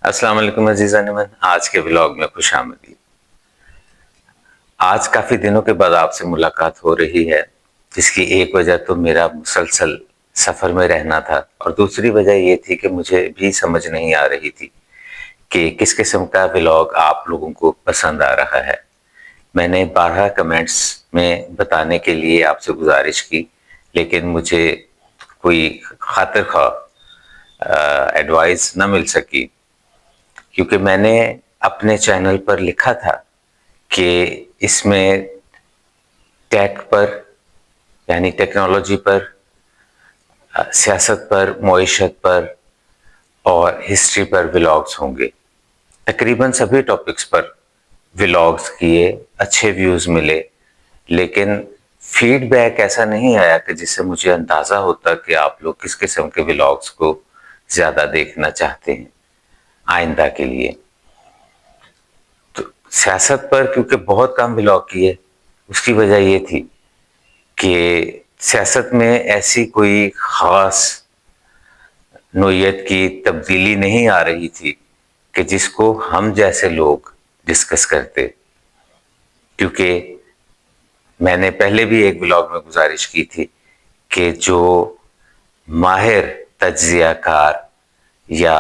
السلام علیکم عزیزان من، آج کے ولاگ میں خوش آمدید۔ آج کافی دنوں کے بعد آپ سے ملاقات ہو رہی ہے، جس کی ایک وجہ تو میرا مسلسل سفر میں رہنا تھا، اور دوسری وجہ یہ تھی کہ مجھے بھی سمجھ نہیں آ رہی تھی کہ کس قسم کا ولاگ آپ لوگوں کو پسند آ رہا ہے۔ میں نے 12 کمنٹس میں بتانے کے لیے آپ سے گزارش کی، لیکن مجھے کوئی خاطر خواہ ایڈوائز نہ مل سکی، کیونکہ میں نے اپنے چینل پر لکھا تھا کہ اس میں ٹیک پر یعنی ٹیکنالوجی پر، سیاست پر، معیشت پر اور ہسٹری پر ولاگز ہوں گے۔ تقریباً سبھی ٹاپکس پر ولاگز کیے، اچھے ویوز ملے، لیکن فیڈ بیک ایسا نہیں آیا کہ جس سے مجھے اندازہ ہوتا کہ آپ لوگ کس قسم کے ولاگز کو زیادہ دیکھنا چاہتے ہیں آئندہ کے لیے۔ تو سیاست پر کیونکہ بہت کم ولاگ کیے، اس کی وجہ یہ تھی کہ سیاست میں ایسی کوئی خاص نوعیت کی تبدیلی نہیں آ رہی تھی کہ جس کو ہم جیسے لوگ ڈسکس کرتے، کیونکہ میں نے پہلے بھی ایک ولاگ میں گزارش کی تھی کہ جو ماہر تجزیہ کار یا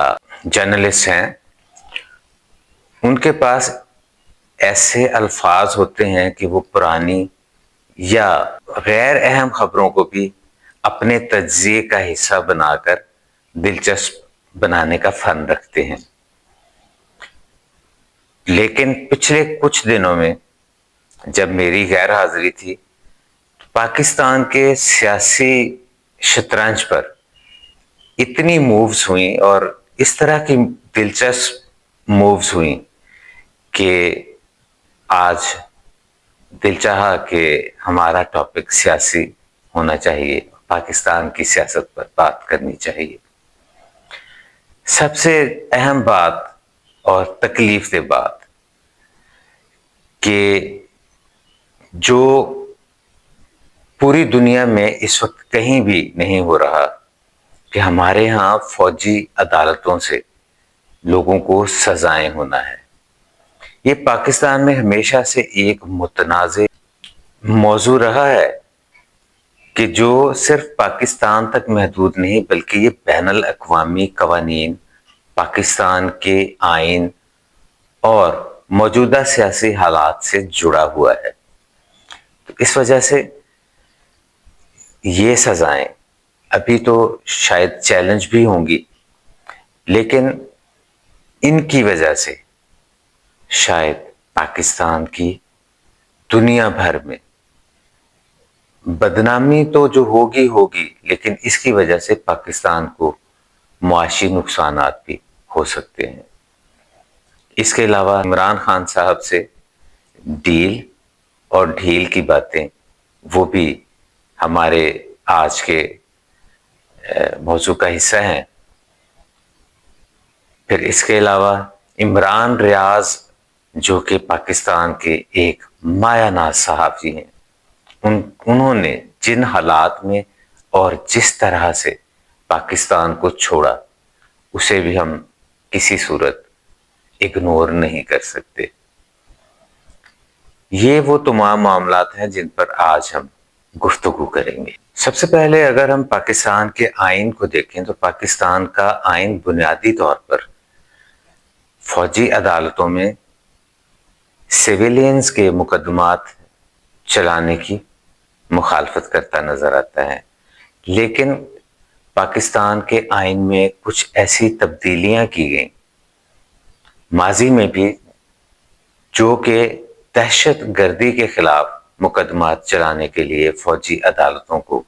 جرنلسٹ ہیں، ان کے پاس ایسے الفاظ ہوتے ہیں کہ وہ پرانی یا غیر اہم خبروں کو بھی اپنے تجزیے کا حصہ بنا کر دلچسپ بنانے کا فن رکھتے ہیں۔ لیکن پچھلے کچھ دنوں میں جب میری غیر حاضری تھی، پاکستان کے سیاسی شطرنج پر اتنی مووز ہوئیں اور اس طرح کی دلچسپ مووز ہوئیں کہ آج دل چاہا کہ ہمارا ٹاپک سیاسی ہونا چاہیے، پاکستان کی سیاست پر بات کرنی چاہیے۔ سب سے اہم بات اور تکلیف دہ بات کہ جو پوری دنیا میں اس وقت کہیں بھی نہیں ہو رہا کہ ہمارے ہاں فوجی عدالتوں سے لوگوں کو سزائیں ہونا ہے۔ یہ پاکستان میں ہمیشہ سے ایک متنازع موضوع رہا ہے کہ جو صرف پاکستان تک محدود نہیں، بلکہ یہ بین الاقوامی قوانین، پاکستان کے آئین اور موجودہ سیاسی حالات سے جڑا ہوا ہے۔ تو اس وجہ سے یہ سزائیں ابھی تو شاید چیلنج بھی ہوں گی، لیکن ان کی وجہ سے شاید پاکستان کی دنیا بھر میں بدنامی تو جو ہوگی، لیکن اس کی وجہ سے پاکستان کو معاشی نقصانات بھی ہو سکتے ہیں۔ اس کے علاوہ عمران خان صاحب سے ڈیل اور ڈھیل کی باتیں، وہ بھی ہمارے آج کے موضوع کا حصہ ہیں۔ پھر اس کے علاوہ عمران ریاض، جو کہ پاکستان کے ایک مایہ ناز صحافی ہیں، انہوں نے جن حالات میں اور جس طرح سے پاکستان کو چھوڑا، اسے بھی ہم کسی صورت اگنور نہیں کر سکتے۔ یہ وہ تمام معاملات ہیں جن پر آج ہم گفتگو کریں گے۔ سب سے پہلے اگر ہم پاکستان کے آئین کو دیکھیں تو پاکستان کا آئین بنیادی طور پر فوجی عدالتوں میں سویلینز کے مقدمات چلانے کی مخالفت کرتا نظر آتا ہے، لیکن پاکستان کے آئین میں کچھ ایسی تبدیلیاں کی گئیں ماضی میں بھی، جو کہ دہشت گردی کے خلاف مقدمات چلانے کے لیے فوجی عدالتوں کو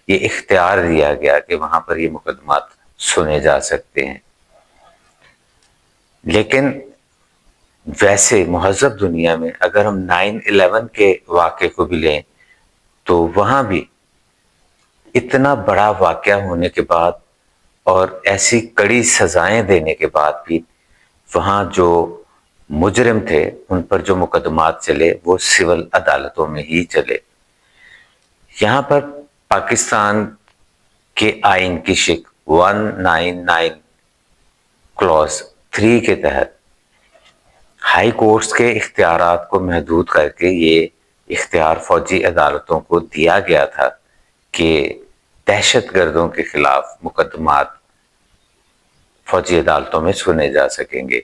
یہ اختیار دیا گیا کہ وہاں پر یہ مقدمات سنے جا سکتے ہیں۔ لیکن ویسے مہذب دنیا میں اگر ہم 9/11 کے واقعے کو بھی لیں تو وہاں بھی اتنا بڑا واقعہ ہونے کے بعد اور ایسی کڑی سزائیں دینے کے بعد بھی وہاں جو مجرم تھے ان پر جو مقدمات چلے وہ سول عدالتوں میں ہی چلے۔ یہاں پر پاکستان کے آئین کی شق 199 کلوز 3 کے تحت ہائی کورٹس کے اختیارات کو محدود کر کے یہ اختیار فوجی عدالتوں کو دیا گیا تھا کہ دہشت گردوں کے خلاف مقدمات فوجی عدالتوں میں سنے جا سکیں گے۔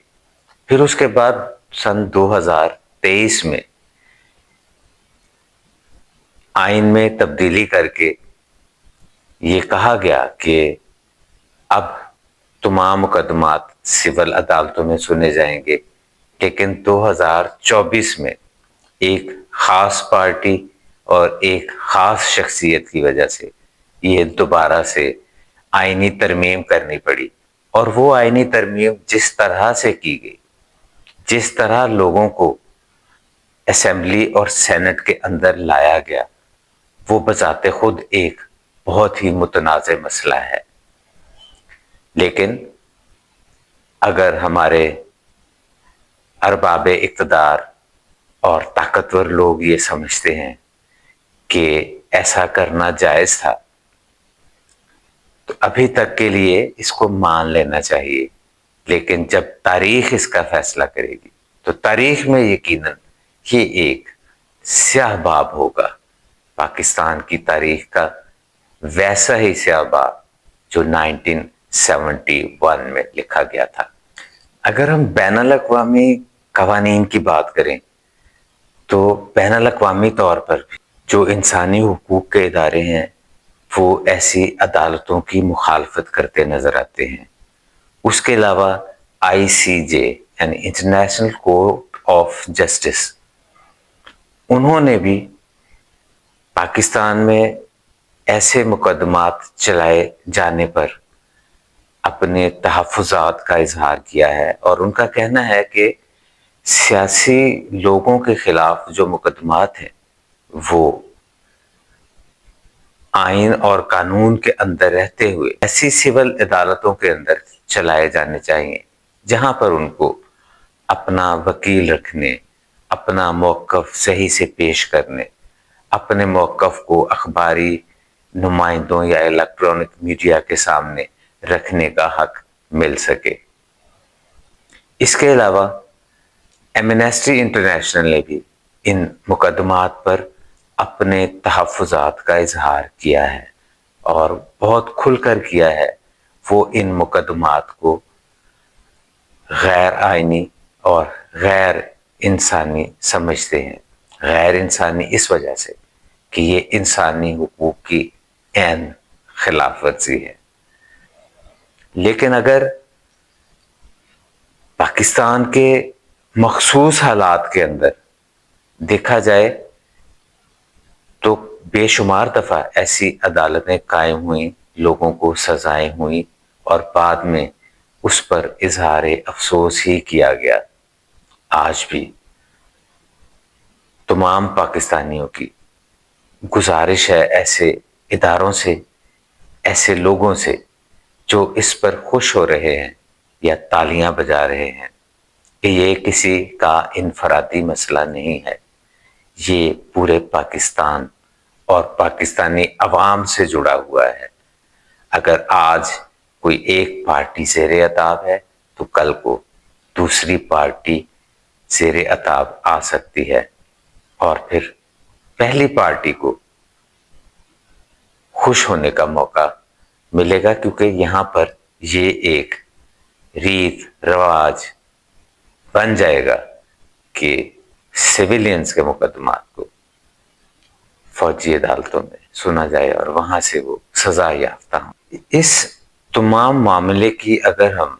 پھر اس کے بعد سن 2023 میں آئین میں تبدیلی کر کے یہ کہا گیا کہ اب تمام مقدمات سول عدالتوں میں سنے جائیں گے، لیکن 2024 میں ایک خاص پارٹی اور ایک خاص شخصیت کی وجہ سے یہ دوبارہ سے آئینی ترمیم کرنی پڑی، اور وہ آئینی ترمیم جس طرح سے کی گئی، جس طرح لوگوں کو اسمبلی اور سینٹ کے اندر لایا گیا، وہ بذات خود ایک بہت ہی متنازع مسئلہ ہے۔ لیکن اگر ہمارے ارباب اقتدار اور طاقتور لوگ یہ سمجھتے ہیں کہ ایسا کرنا جائز تھا، تو ابھی تک کے لیے اس کو مان لینا چاہیے، لیکن جب تاریخ اس کا فیصلہ کرے گی تو تاریخ میں یقیناً یہ ایک سیاہ باب ہوگا، پاکستان کی تاریخ کا ویسا ہی سیاہ باب جو 1971 میں لکھا گیا تھا۔ اگر ہم بین الاقوامی قوانین کی بات کریں تو بین الاقوامی طور پر بھی جو انسانی حقوق کے ادارے ہیں وہ ایسی عدالتوں کی مخالفت کرتے نظر آتے ہیں۔ اس کے علاوہ ICJ یعنی انٹرنیشنل کورٹ آف جسٹس، انہوں نے بھی پاکستان میں ایسے مقدمات چلائے جانے پر اپنے تحفظات کا اظہار کیا ہے، اور ان کا کہنا ہے کہ سیاسی لوگوں کے خلاف جو مقدمات ہیں وہ آئین اور قانون کے اندر رہتے ہوئے ایسی سول عدالتوں کے اندر چلائے جانے چاہیے جہاں پر ان کو اپنا وکیل رکھنے، اپنا موقف صحیح سے پیش کرنے، اپنے موقف کو اخباری نمائندوں یا الیکٹرانک میڈیا کے سامنے رکھنے کا حق مل سکے۔ اس کے علاوہ ایمنسٹی انٹرنیشنل نے بھی ان مقدمات پر اپنے تحفظات کا اظہار کیا ہے، اور بہت کھل کر کیا ہے۔ وہ ان مقدمات کو غیر آئینی اور غیر انسانی سمجھتے ہیں۔ غیر انسانی اس وجہ سے کہ یہ انسانی حقوق کی عین خلاف ورزی ہے۔ لیکن اگر پاکستان کے مخصوص حالات کے اندر دیکھا جائے تو بے شمار دفعہ ایسی عدالتیں قائم ہوئیں، لوگوں کو سزائیں ہوئیں، اور بعد میں اس پر اظہار افسوس ہی کیا گیا۔ آج بھی تمام پاکستانیوں کی گزارش ہے ایسے اداروں سے، ایسے لوگوں سے جو اس پر خوش ہو رہے ہیں یا تالیاں بجا رہے ہیں، کہ یہ کسی کا انفرادی مسئلہ نہیں ہے، یہ پورے پاکستان اور پاکستانی عوام سے جڑا ہوا ہے۔ اگر آج کوئی ایک پارٹی زیر عتاب ہے تو کل کو دوسری پارٹی زیر عتاب آ سکتی ہے، اور پھر پہلی پارٹی کو خوش ہونے کا موقع ملے گا، کیونکہ یہاں پر یہ ایک ریت رواج بن جائے گا کہ سویلینز کے مقدمات کو فوجی عدالتوں میں سنا جائے اور وہاں سے وہ سزا یافتہ ہوں۔ اس تمام معاملے کی اگر ہم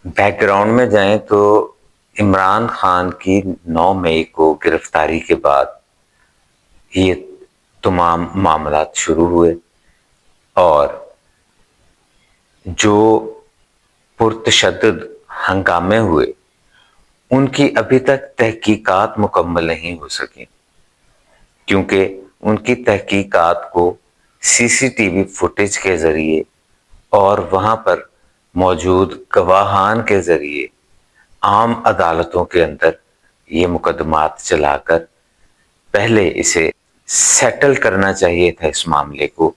بیک گراؤنڈ میں جائیں تو عمران خان کی 9 مئی کو گرفتاری کے بعد یہ تمام معاملات شروع ہوئے، اور جو پرتشدد ہنگامے ہوئے ان کی ابھی تک تحقیقات مکمل نہیں ہو سکیں، کیونکہ ان کی تحقیقات کو CCTV فوٹیج کے ذریعے اور وہاں پر موجود گواہان کے ذریعے عام عدالتوں کے اندر یہ مقدمات چلا کر پہلے اسے سیٹل کرنا چاہیے تھا اس معاملے کو،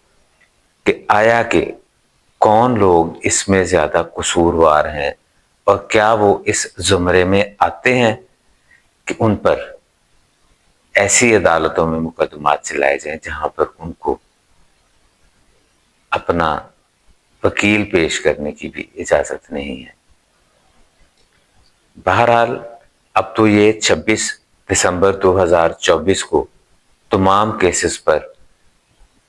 کہ آیا کہ کون لوگ اس میں زیادہ قصوروار ہیں اور کیا وہ اس زمرے میں آتے ہیں کہ ان پر ایسی عدالتوں میں مقدمات چلائے جائیں جہاں پر ان کو اپنا وکیل پیش کرنے کی بھی اجازت نہیں ہے۔ بہرحال اب تو یہ 26 دسمبر 2024 کو تمام کیسز پر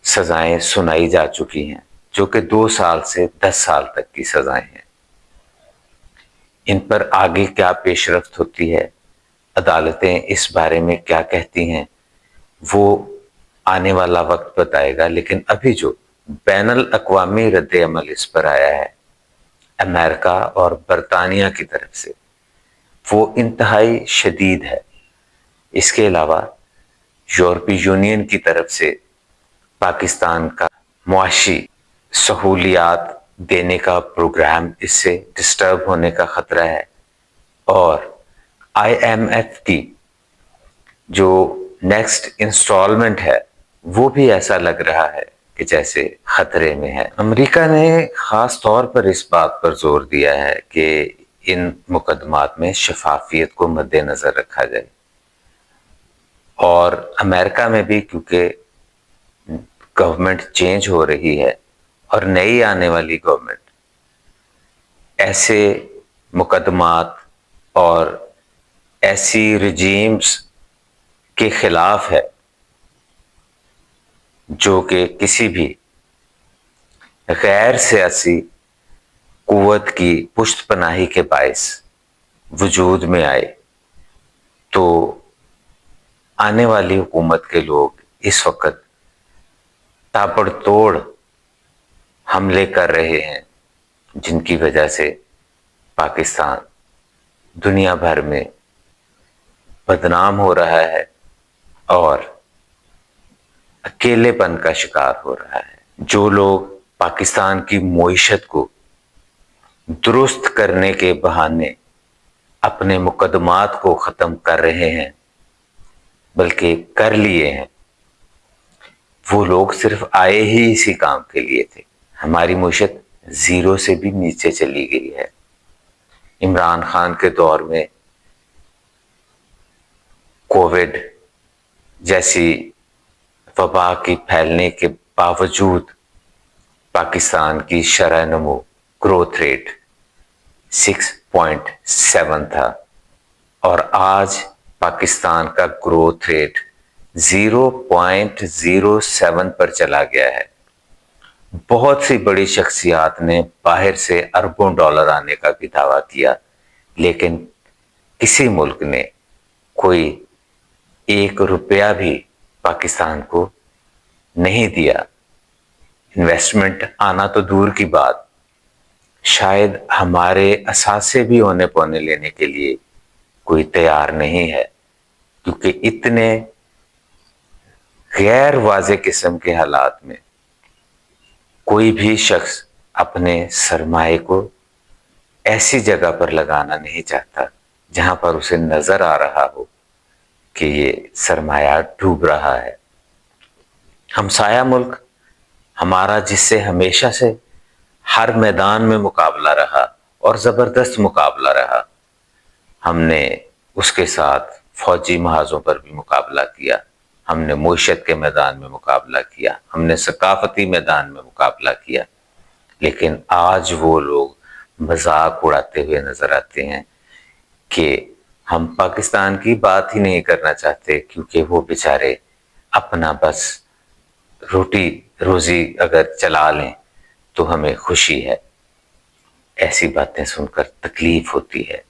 سزائیں سنائی جا چکی ہیں، جو کہ 2 سال سے 10 سال تک کی سزائیں ہیں۔ ان پر آگے کیا پیش رفت ہوتی ہے، عدالتیں اس بارے میں کیا کہتی ہیں، وہ آنے والا وقت بتائے گا، لیکن ابھی جو بین الاقوامی رد عمل اس پر آیا ہے امریکہ اور برطانیہ کی طرف سے، وہ انتہائی شدید ہے۔ اس کے علاوہ یورپی یونین کی طرف سے پاکستان کا معاشی سہولیات دینے کا پروگرام اس سے ڈسٹرب ہونے کا خطرہ ہے، اور آئی ایم ایف کی جو نیکسٹ انسٹالمنٹ ہے وہ بھی ایسا لگ رہا ہے کہ جیسے خطرے میں ہے۔ امریکہ نے خاص طور پر اس بات پر زور دیا ہے کہ ان مقدمات میں شفافیت کو مد نظر رکھا جائے، اور امریکہ میں بھی کیونکہ گورنمنٹ چینج ہو رہی ہے اور نئی آنے والی گورنمنٹ ایسے مقدمات اور ایسی رجیمز کے خلاف ہے جو کہ کسی بھی غیر سیاسی قوت کی پشت پناہی کے باعث وجود میں آئے، تو آنے والی حکومت کے لوگ اس وقت تابڑ توڑ حملے کر رہے ہیں، جن کی وجہ سے پاکستان دنیا بھر میں بدنام ہو رہا ہے اور اکیلے پن کا شکار ہو رہا ہے۔ جو لوگ پاکستان کی معیشت کو درست کرنے کے بہانے اپنے مقدمات کو ختم کر رہے ہیں بلکہ کر لیے ہیں، وہ لوگ صرف آئے ہی اسی کام کے لیے تھے۔ ہماری معیشت زیرو سے بھی نیچے چلی گئی ہے۔ عمران خان کے دور میں کووڈ جیسی وبا کی پھیلنے کے باوجود پاکستان کی شرح نمو گروتھ ریٹ 6.7 تھا، اور آج پاکستان کا گروتھ ریٹ 0.07 پر چلا گیا ہے۔ بہت سی بڑی شخصیات نے باہر سے اربوں ڈالر آنے کا بھی دعویٰ کیا، لیکن کسی ملک نے کوئی 1 روپیہ بھی پاکستان کو نہیں دیا۔ انویسٹمنٹ آنا تو دور کی بات، شاید ہمارے اثاثے بھی ہونے پونے لینے کے لیے کوئی تیار نہیں ہے، کیونکہ اتنے غیر واضح قسم کے حالات میں کوئی بھی شخص اپنے سرمایہ کو ایسی جگہ پر لگانا نہیں چاہتا جہاں پر اسے نظر آ رہا ہو کہ یہ سرمایہ ڈوب رہا ہے۔ ہمسایہ ملک ہمارا، جس سے ہمیشہ سے ہر میدان میں مقابلہ رہا اور زبردست مقابلہ رہا، ہم نے اس کے ساتھ فوجی محاذوں پر بھی مقابلہ کیا، ہم نے معیشت کے میدان میں مقابلہ کیا، ہم نے ثقافتی میدان میں مقابلہ کیا، لیکن آج وہ لوگ مذاق اڑاتے ہوئے نظر آتے ہیں کہ ہم پاکستان کی بات ہی نہیں کرنا چاہتے، کیونکہ وہ بیچارے اپنا بس روٹی روزی اگر چلا لیں تو ہمیں خوشی ہے۔ ایسی باتیں سن کر تکلیف ہوتی ہے،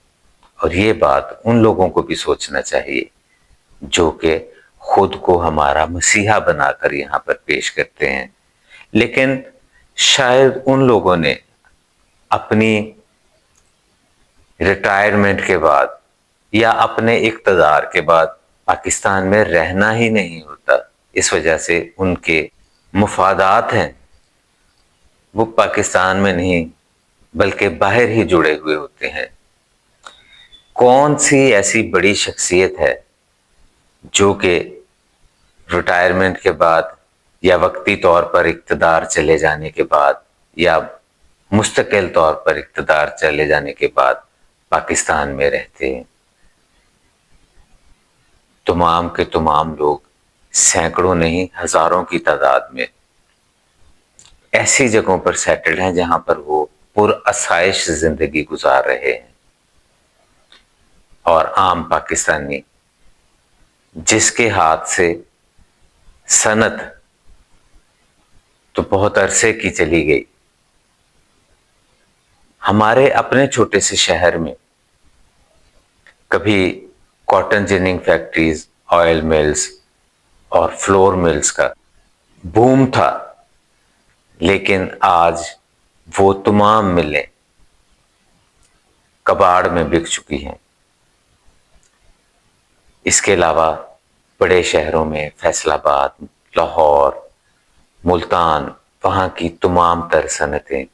اور یہ بات ان لوگوں کو بھی سوچنا چاہیے جو کہ خود کو ہمارا مسیحا بنا کر یہاں پر پیش کرتے ہیں، لیکن شاید ان لوگوں نے اپنی ریٹائرمنٹ کے بعد یا اپنے اقتدار کے بعد پاکستان میں رہنا ہی نہیں ہوتا، اس وجہ سے ان کے مفادات ہیں وہ پاکستان میں نہیں بلکہ باہر ہی جڑے ہوئے ہوتے ہیں۔ کون سی ایسی بڑی شخصیت ہے جو کہ ریٹائرمنٹ کے بعد یا وقتی طور پر اقتدار چلے جانے کے بعد یا مستقل طور پر اقتدار چلے جانے کے بعد پاکستان میں رہتے ہیں۔ تمام کے تمام لوگ سینکڑوں نہیں ہزاروں کی تعداد میں ایسی جگہوں پر سیٹلڈ ہیں جہاں پر وہ پرآسائش زندگی گزار رہے ہیں، اور عام پاکستانی جس کے ہاتھ سے صنعت تو بہت عرصے کی چلی گئی، ہمارے اپنے چھوٹے سے شہر میں کبھی cotton ginning factories, oil mills اور فلور ملز کا بوم تھا، لیکن آج وہ تمام ملیں کباڑ میں بک چکی ہیں۔ اس کے علاوہ بڑے شہروں میں فیصل آباد، لاہور، ملتان، وہاں کی تمام تر صنعتیں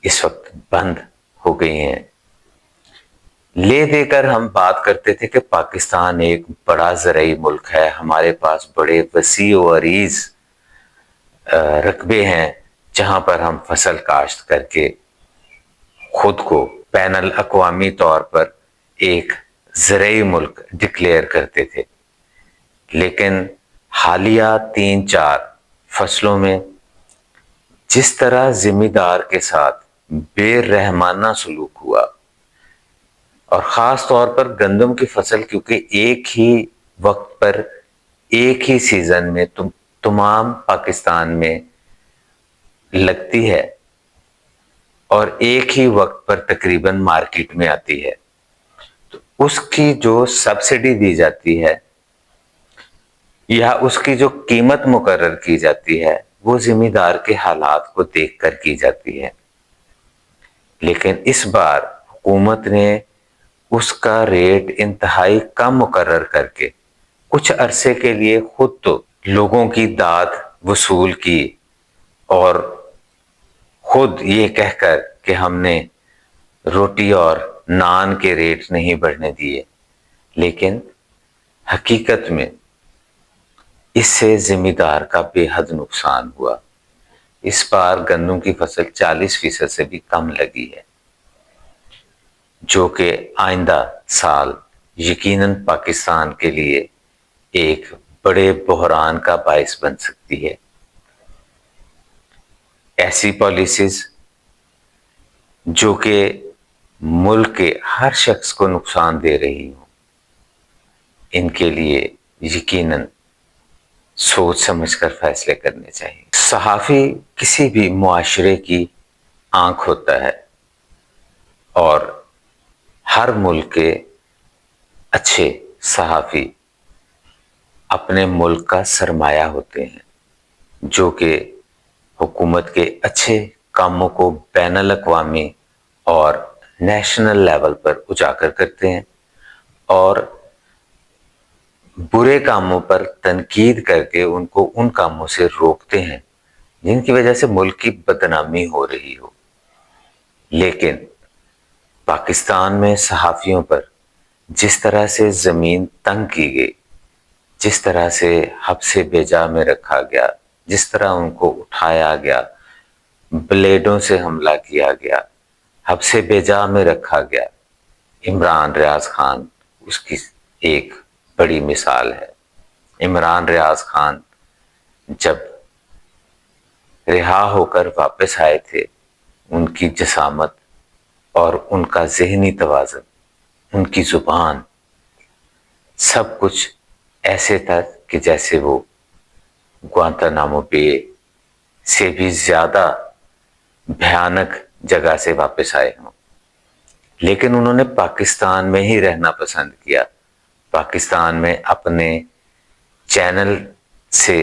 اس وقت بند ہو گئی ہیں۔ لے دے کر ہم بات کرتے تھے کہ پاکستان ایک بڑا زرعی ملک ہے، ہمارے پاس بڑے وسیع و عریض رقبے ہیں جہاں پر ہم فصل کاشت کر کے خود کو بین الاقوامی طور پر ایک زرعی ملک ڈکلیئر کرتے تھے، لیکن حالیہ 3-4 فصلوں میں جس طرح ذمہ دار کے ساتھ بے رحمانہ سلوک ہوا، اور خاص طور پر گندم کی فصل، کیونکہ ایک ہی وقت پر ایک ہی سیزن میں تمام پاکستان میں لگتی ہے اور ایک ہی وقت پر تقریباً مارکیٹ میں آتی ہے، تو اس کی جو سبسڈی دی جاتی ہے یا اس کی جو قیمت مقرر کی جاتی ہے وہ ذمہ دار کے حالات کو دیکھ کر کی جاتی ہے، لیکن اس بار حکومت نے اس کا ریٹ انتہائی کم مقرر کر کے کچھ عرصے کے لیے خود تو لوگوں کی داد وصول کی، اور خود یہ کہہ کر کہ ہم نے روٹی اور نان کے ریٹ نہیں بڑھنے دیے، لیکن حقیقت میں اس سے ذمہ دار کا بے حد نقصان ہوا۔ اس بار گندم کی فصل 40% سے بھی کم لگی ہے، جو کہ آئندہ سال یقیناً پاکستان کے لیے ایک بڑے بحران کا باعث بن سکتی ہے۔ ایسی پالیسیز جو کہ ملک کے ہر شخص کو نقصان دے رہی ہوں، ان کے لیے یقیناً سوچ سمجھ کر فیصلے کرنے چاہیے۔ صحافی کسی بھی معاشرے کی آنکھ ہوتا ہے، اور ہر ملک کے اچھے صحافی اپنے ملک کا سرمایہ ہوتے ہیں، جو کہ حکومت کے اچھے کاموں کو بین الاقوامی اور نیشنل لیول پر اجاگر کرتے ہیں، اور برے کاموں پر تنقید کر کے ان کو ان کاموں سے روکتے ہیں جن کی وجہ سے ملک کی بدنامی ہو رہی ہو۔ لیکن پاکستان میں صحافیوں پر جس طرح سے زمین تنگ کی گئی، جس طرح سے حبس بیجا میں رکھا گیا، جس طرح ان کو اٹھایا گیا، بلیڈوں سے حملہ کیا گیا، حبس بیجا میں رکھا گیا، عمران ریاض خان اس کی ایک بڑی مثال ہے۔ عمران ریاض خان جب رہا ہو کر واپس آئے تھے، ان کی جسامت اور ان کا ذہنی توازن، ان کی زبان، سب کچھ ایسے تھا کہ جیسے وہ گوانتانامو بے سے بھی زیادہ بھیانک جگہ سے واپس آئے ہوں، لیکن انہوں نے پاکستان میں ہی رہنا پسند کیا۔ پاکستان میں اپنے چینل سے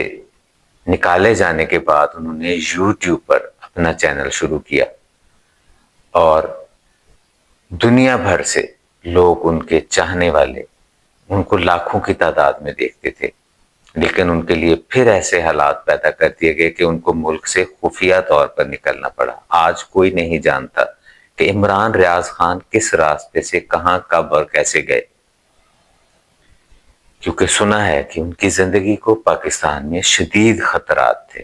نکالے جانے کے بعد انہوں نے یوٹیوب پر اپنا چینل شروع کیا، اور دنیا بھر سے لوگ ان کے چاہنے والے ان کو لاکھوں کی تعداد میں دیکھتے تھے، لیکن ان کے لیے پھر ایسے حالات پیدا کر دیے گئے کہ ان کو ملک سے خفیہ طور پر نکلنا پڑا۔ آج کوئی نہیں جانتا کہ عمران ریاض خان کس راستے سے کہاں، کب اور کیسے گئے، کیونکہ سنا ہے کہ ان کی زندگی کو پاکستان میں شدید خطرات تھے۔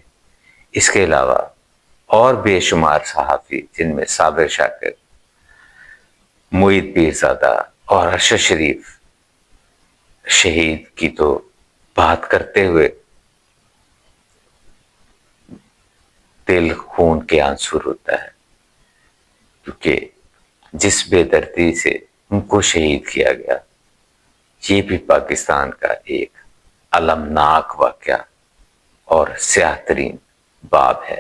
اس کے علاوہ اور بے شمار صحافی، جن میں صابر شاکر، معید پیرزادہ اور ارشد شریف شہید کی تو بات کرتے ہوئے دل خون کے آنسو روتا ہے، کیونکہ جس بے دردی سے ان کو شہید کیا گیا، یہ بھی پاکستان کا ایک المناک واقعہ اور سیاہ ترین باب ہے۔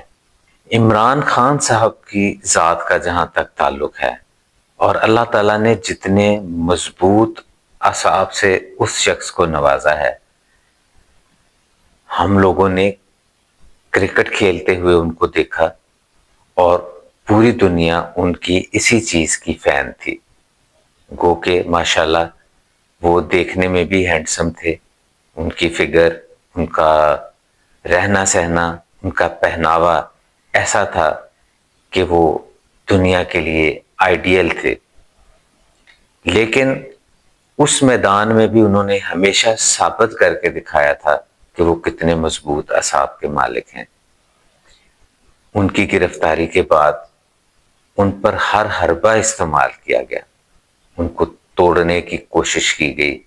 عمران خان صاحب کی ذات کا جہاں تک تعلق ہے، اور اللہ تعالیٰ نے جتنے مضبوط اعصاب سے اس شخص کو نوازا ہے، ہم لوگوں نے کرکٹ کھیلتے ہوئے ان کو دیکھا اور پوری دنیا ان کی اسی چیز کی فین تھی، گو کہ ماشاءاللہ وہ دیکھنے میں بھی ہینڈسم تھے، ان کی فگر، ان کا رہنا سہنا، ان کا پہناوا ایسا تھا کہ وہ دنیا کے لیے آئیڈیل تھے۔ لیکن اس میدان میں بھی انہوں نے ہمیشہ ثابت کر کے دکھایا تھا کہ وہ کتنے مضبوط اعصاب کے مالک ہیں۔ ان کی گرفتاری کے بعد ان پر ہر حربہ استعمال کیا گیا، ان کو توڑنے کی کوشش کی گئی،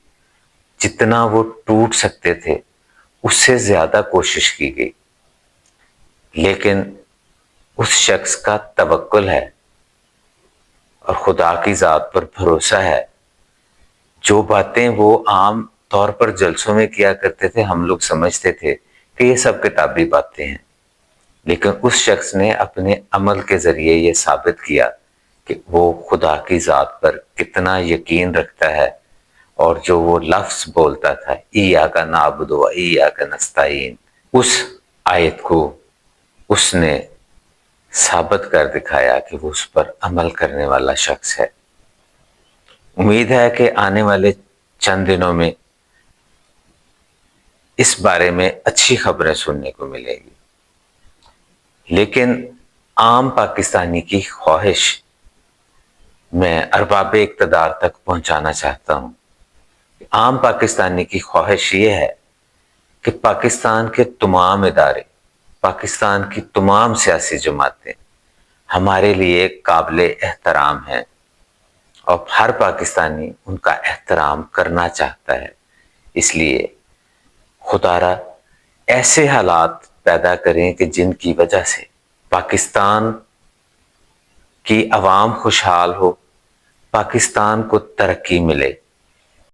جتنا وہ ٹوٹ سکتے تھے اس سے زیادہ کوشش کی گئی، لیکن اس شخص کا توکل ہے اور خدا کی ذات پر بھروسہ ہے۔ جو باتیں وہ عام طور پر جلسوں میں کیا کرتے تھے، ہم لوگ سمجھتے تھے کہ یہ سب کتابی باتیں ہیں، لیکن اس شخص نے اپنے عمل کے ذریعے یہ ثابت کیا کہ وہ خدا کی ذات پر کتنا یقین رکھتا ہے، اور جو وہ لفظ بولتا تھا ایاک نعبد و ایاک نستعین، اس آیت کو اس نے ثابت کر دکھایا کہ وہ اس پر عمل کرنے والا شخص ہے۔ امید ہے کہ آنے والے چند دنوں میں اس بارے میں اچھی خبریں سننے کو ملے گی، لیکن عام پاکستانی کی خواہش میں ارباب اقتدار تک پہنچانا چاہتا ہوں۔ عام پاکستانی کی خواہش یہ ہے کہ پاکستان کے تمام ادارے، پاکستان کی تمام سیاسی جماعتیں ہمارے لیے قابل احترام ہیں، اور ہر پاکستانی ان کا احترام کرنا چاہتا ہے۔ اس لیے خدا را ایسے حالات پیدا کریں کہ جن کی وجہ سے پاکستان کی عوام خوشحال ہو، پاکستان کو ترقی ملے،